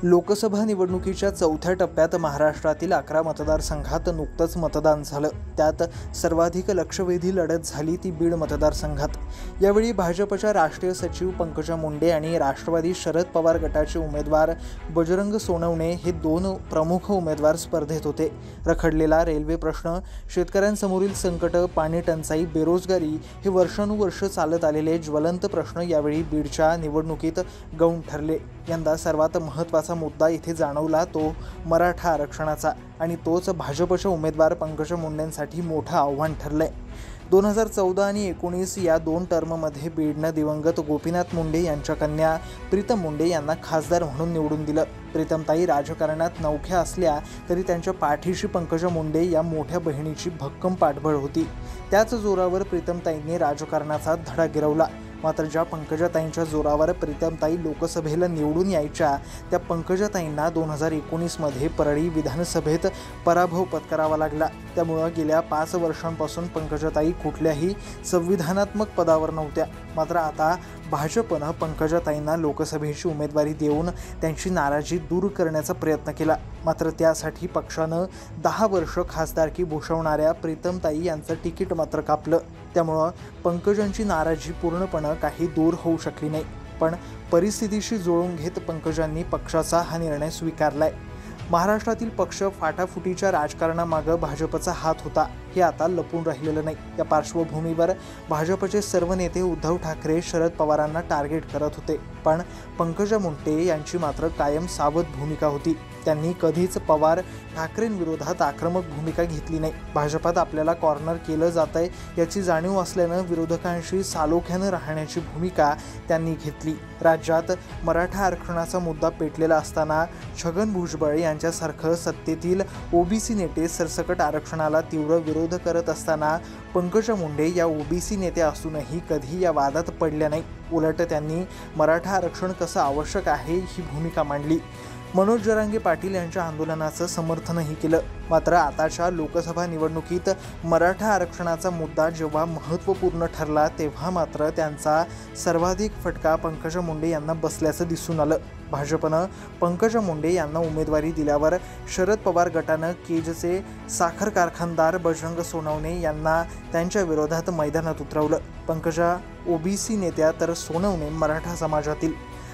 लोकसभा निवडणुकीच्या चौथ्या टप्प्यात महाराष्ट्रातील 11 मतदारसंघात नुकतंच मतदान झालं। त्यात सर्वाधिक लक्षवेधी लढत झाली ती बीड मतदारसंघात। यावेळी भाजपच्या राष्ट्रीय सचिव पंकजा मुंडे आणि राष्ट्रवादी शरद पवार गटाचे उमेदवार बजरंग सोनवणे हे दोन प्रमुख उमेदवार स्पर्धेत होते। रखडलेला रेल्वे प्रश्न, शेतकऱ्यांसमोरील संकट, पाणी टंचाई, बेरोजगारी हे वर्षानुवर्ष चालत आलेले ज्वलंत प्रश्न यावेळी बीडच्या निवडणुकीत गौण ठरले। यंदा सर्वात महत्त्वाचा मुद्दा इथे जाणवला तो मराठा आरक्षणाचा आणि तोच भाजपच्या उमेदवार पंकजा मुंडेंसाठी मोठं आव्हान ठरलंय। 2014 आणि 19 या दोन टर्ममध्ये बीडनं दिवंगत गोपीनाथ मुंडे यांच्या कन्या प्रीतम मुंडे यांना खासदार म्हणून निवडून दिलं। प्रीतमताई राजकारणात नवख्या असल्या तरी त्यांच्या पाठीशी पंकजा मुंडे या मोठ्या बहिणीची भक्कम पाठबळ होती। त्याच जोरावर प्रीतमताईंनी राजकारणाचा धडा गिरवला। मात्र ज्या पंकजाताईंच्या जोरावर प्रीतमताई लोकसभेला निवडून यायच्या त्या पंकजाताईंना 2019 मध्ये परळी विधानसभेत पराभव पत्करावा लागला। त्यामुळे गेल्या 5 वर्षांपासून पंकजाताई कुठल्याही संविधानात्मक पदावर नव्हत्या। मात्र आता भाजपनं पंकजाताईंना लोकसभेची उमेदवारी देऊन त्यांची नाराजी दूर करण्याचा प्रयत्न केला। मात्र त्यासाठी पक्षानं 10 वर्ष खासदारकी भूषवणाऱ्या प्रीतमताई यांचं तिकीट मात्र कापलं। त्यामुळं पंकजांची नाराजी पूर्णपणे काही दूर होऊ शकली नाही। पण परिस्थितीशी जुळवून घेत पंकजांनी पक्षाचा हा निर्णय स्वीकारलाय। महाराष्ट्रातील पक्ष फाटाफुटीच्या राजकारणामागे भाजपचा हात होता हे आता लपून राहिलेलं नाही। या पार्श्वभूमीवर भाजपचे सर्व नेते उद्धव ठाकरे शरद पवारांना टार्गेट करत होते। पण पंकजा मुंडे यांची मात्र कायम सावध भूमिका होती। त्यांनी कधीच पवार ठाकरेंविरोधात आक्रमक भूमिका घेतली नाही। भाजपात आपल्याला कॉर्नर केलं जातंय याची जाणीव असल्यानं विरोधकांशी सालोख्यानं राहण्याची भूमिका त्यांनी घेतली। राज्यात मराठा आरक्षणाचा मुद्दा पेटलेला असताना छगन भुजबळ यांच्यासारखं सत्तेतील ओबीसी नेते सरसकट आरक्षणाला तीव्र विरोध करत असताना पंकजा मुंडे या ओबीसी नेत्या असूनही कधी या वादात पडल्या नाही। उलट त्यांनी मराठा आरक्षण कसं आवश्यक आहे ही भूमिका मांडली। मनोज जरांगे पाटील यांच्या आंदोलनाचं समर्थनही केलं। मात्र आताच्या लोकसभा निवडणुकीत मराठा आरक्षणाचा मुद्दा जेव्हा महत्त्वपूर्ण ठरला तेव्हा मात्र त्यांचा सर्वाधिक फटका पंकजा मुंडे यांना बसल्याचं दिसून आलं। भाजपनं पंकजा मुंडे यांना उमेदवारी दिल्यावर शरद पवार गटानं केजचे साखर कारखानदार बजरंग सोनवणे यांना त्यांच्या विरोधात मैदानात उतरवलं। पंकजा ओबीसी नेत्या तर सोनवणे मराठा समाजातील।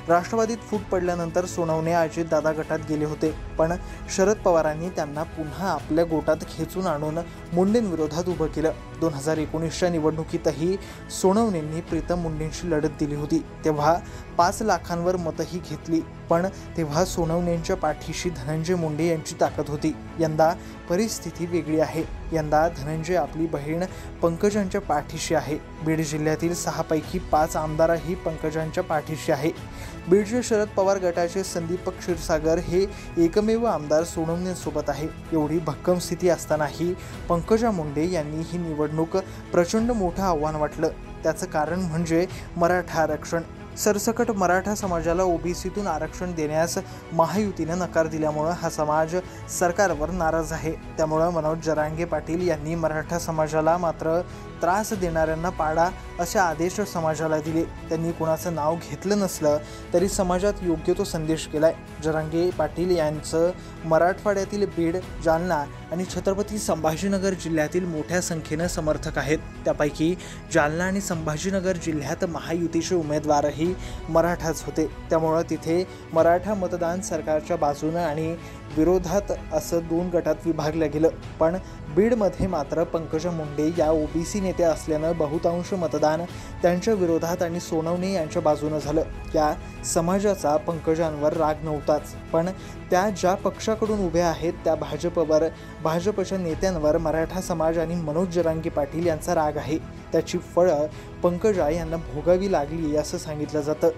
राष्ट्रवादीत फूट पडल्यानंतर सोनवणे अजितदादा गटात गेले होते। पण शरद पवारांनी त्यांना पुन्हा आपल्या गोटात खेचून आणून मुंडेंविरोधात उभं केलं। 2019च्या निवडणुकीतही सोनवणेंनी प्रीतम मुंडेंची लढत दिली होती। तेव्हा 5 लाखांवर मतही घेतली। पण तेव्हा सोनवणेंच्या पाठीशी धनंजय मुंडे यांची ताकद होती। यंदा परिस्थिती वेगळी आहे। यंदा धनंजय आपली बहीण पंकजांच्या पाठीशी आहे। बीड जिल्ह्यातील 6 पैकी 5 आमदारही पंकजांच्या पाठीशी आहे। बीडचे शरद पवार गटाचे संदीप क्षीरसागर हे एकमेव आमदार सोनवणेंसोबत आहे। एवढी भक्कम स्थिती असतानाही पंकजा मुंडे यांनी ही निवडणूक प्रचंड मोठं आव्हान वाटलं। त्याचं कारण म्हणजे मराठा आरक्षण। सरसकट मराठा समाजाला ओबीसीतून आरक्षण देण्यास महायुतीनं नकार दिल्यामुळे हा समाज सरकारवर नाराज आहे। त्यामुळे मनोज जरांगे पाटील यांनी मराठा समाजाला मात्र त्रास देणाऱ्यांना पाडा असे आदेश समाजाला दिले। त्यांनी कुणाचं नाव घेतलं नसलं तरी समाजात योग्य तो संदेश केलाय। जरांगे पाटील यांचं मराठवाड्यातील बीड, जालना आणि छत्रपती संभाजीनगर जिल्ह्यातील मोठ्या संख्येनं समर्थक आहेत। त्यापैकी जालना आणि संभाजीनगर जिल्ह्यात महायुतीचे उमेदवारही मराठाच होते। त्यामुळे तिथे मराठा मतदान सरकारच्या बाजूनं आणि विरोधात असं 2 गटात विभागलं गेलं। पण बीडमध्ये मात्र पंकजा मुंडे या ओबीसी नेत्या असल्यानं बहुतांश मतदान त्यांच्या विरोधात आणि सोनवणे यांच्या बाजूनं झालं। या समाजाचा पंकजांवर राग नव्हताच, पण त्या ज्या पक्षाकडून उभ्या आहेत त्या भाजपच्या नेत्यांवर मराठा समाज आणि मनोज जरांगे पाटील यांचा राग आहे। त्याची फळं पंकजा यांना भोगावी लागली असं सांगितलं जातं।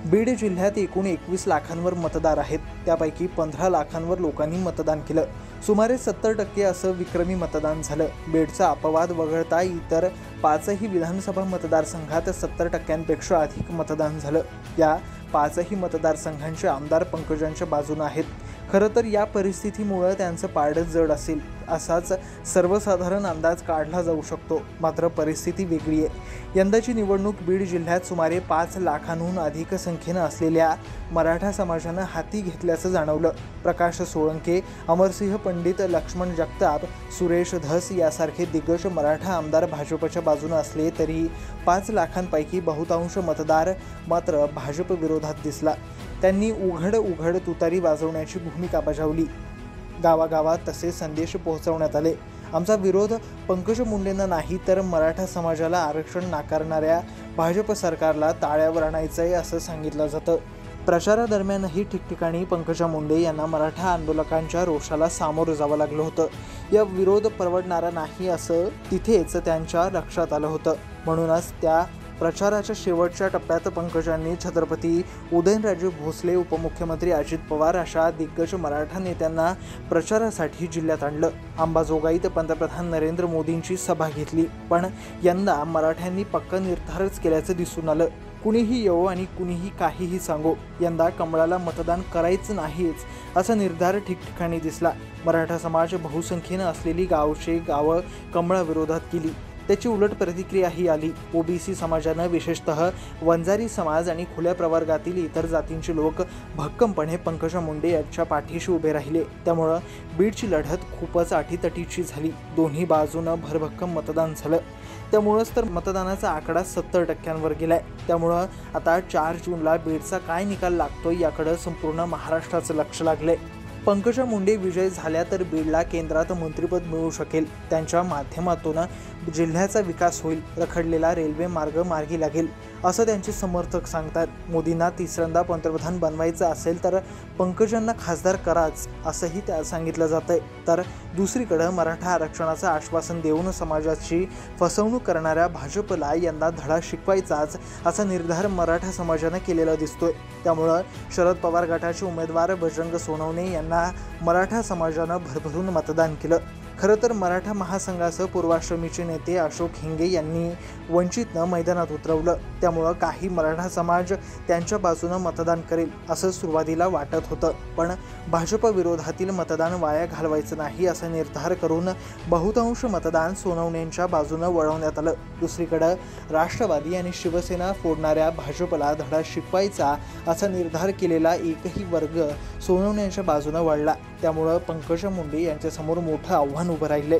बीड जिल्ह्यात एकूण 21 लाखांवर मतदार आहेत। त्यापैकी 15 लाखांवर लोकांनी मतदान केलं। सुमारे 70% असं विक्रमी मतदान झालं। बीडचा अपवाद वगळता इतर 5ही विधानसभा मतदारसंघात 70%पेक्षा अधिक मतदान झालं। या 5ही मतदारसंघांचे आमदार पंकजांच्या बाजूने आहेत। खरं तर या परिस्थितीमुळे त्यांचं पारडं जड असेल असाच सर्वसाधारण अंदाज काढला जाऊ शकतो. मात्र परिस्थिती वेगळी आहे. यंदाची निवडणूक बीड जिल्ह्यात सुमारे 5 लाखांहून अधिक संख्येनं असलेल्या मराठा समाजानं हाती घेतल्याचं जाणवलं. प्रकाश सोळंके, अमरसिंह पंडित, लक्ष्मण जगताप, सुरेश धस यासारखे दिग्गज मराठा आमदार भाजपच्या बाजूने असले तरी 5 लाखांपैकी बहुतांश मतदार मात्र भाजप विरोधात दिसला. त्यांनी उघड तुतारी वाजवण्याची भूमिका बजावली. गावागावात तसे संदेश पोहोचवण्यात आले. आमचा विरोध पंकजा मुंडेंना नाही तर मराठा समाजाला आरक्षण नाकारणाऱ्या भाजप सरकारला ताळ्यावर आणायचंय असं सांगितलं जातं. प्रचारादरम्यानही ठिकठिकाणी पंकजा मुंडे यांना मराठा आंदोलकांच्या रोषाला सामोरं जावं लागलं होतं. या विरोध परवडणारा नाही असं तिथेच त्यांच्या लक्षात आलं होतं. म्हणूनच त्या प्रचाराच्या शेवटच्या टप्प्यात पंकजांनी छत्रपती उदयनराजे भोसले, उपमुख्यमंत्री अजित पवार अशा दिग्गज मराठा नेत्यांना प्रचारासाठी जिल्ह्यात आणलं. अंबाजोगाईत पंतप्रधान नरेंद्र मोदींची सभा घेतली. पण यंदा मराठ्यांनी पक्का निर्धारच केल्याचं दिसून आलं. कुणीही येवो आणि कुणीही काहीही सांगो, यंदा कमळाला मतदान करायचं नाहीच असा निर्धार ठिकठिकाणी दिसला. मराठा समाज बहुसंख्येनं असलेली गावं कमळाविरोधात गेली. त्याची उलट प्रतिक्रियाही आली. ओबीसी समाजानं, विशेषतः वंजारी समाज आणि खुल्या प्रवर्गातील इतर जातींचे लोक भक्कमपणे पंकजा मुंडे यांच्या पाठीशी उभे राहिले. त्यामुळं बीडची लढत खूपच अटीतटीची झाली. दोन्ही बाजूनं भरभक्कम मतदान झालं. त्यामुळंच तर मतदानाचा आकडा 70% गेलाय. त्यामुळं आता 4 जूनला बीडचा काय निकाल लागतोय याकडे संपूर्ण महाराष्ट्राचं लक्ष लागलंय. पंकजा मुंडे विजय झाल्या तर बीडला केंद्रात मंत्रिपद मिळू शकेल. त्यांच्या माध्यमातून जिल्ह्याचा विकास होईल. रखडलेला रेल्वे मार्ग मार्गी लागेल असं त्यांचे समर्थक सांगतात. मोदींना तिसऱ्यांदा पंतप्रधान बनवायचं असेल तर पंकजांना खासदार कराच असंही त्या सांगितलं जातंय. तर दुसरीकडे मराठा आरक्षणाचं आश्वासन देऊन समाजाची फसवणूक करणाऱ्या भाजपला यंदा धडा शिकवायचाच असा निर्धार मराठा समाजानं केलेला दिसतोय. त्यामुळं शरद पवार गटाचे उमेदवार बजरंग सोनवणे यांना मराठा समाजानं भरभरून मतदान केलं. खरं तर मराठा महासंघाचं पूर्वाश्रमीचे नेते अशोक हिंगे यांनी वंचितनं मैदानात उतरवलं. त्यामुळं काही मराठा समाज त्यांच्या बाजूनं मतदान करेल असं सुरुवातीला वाटत होतं. पण भाजप विरोधातील मतदान वाया घालवायचं नाही असा निर्धार करून बहुतांश मतदान सोनवणेंच्या बाजूनं वळवण्यात आलं. दुसरीकडं राष्ट्रवादी आणि शिवसेना फोडणाऱ्या भाजपला धडा शिकवायचा असा निर्धार केलेला एकही वर्ग सोनवणेंच्या बाजूनं वळला. त्यामुळं पंकजा मुंडे यांच्यासमोर मोठं आव्हान उभं राहिलंय.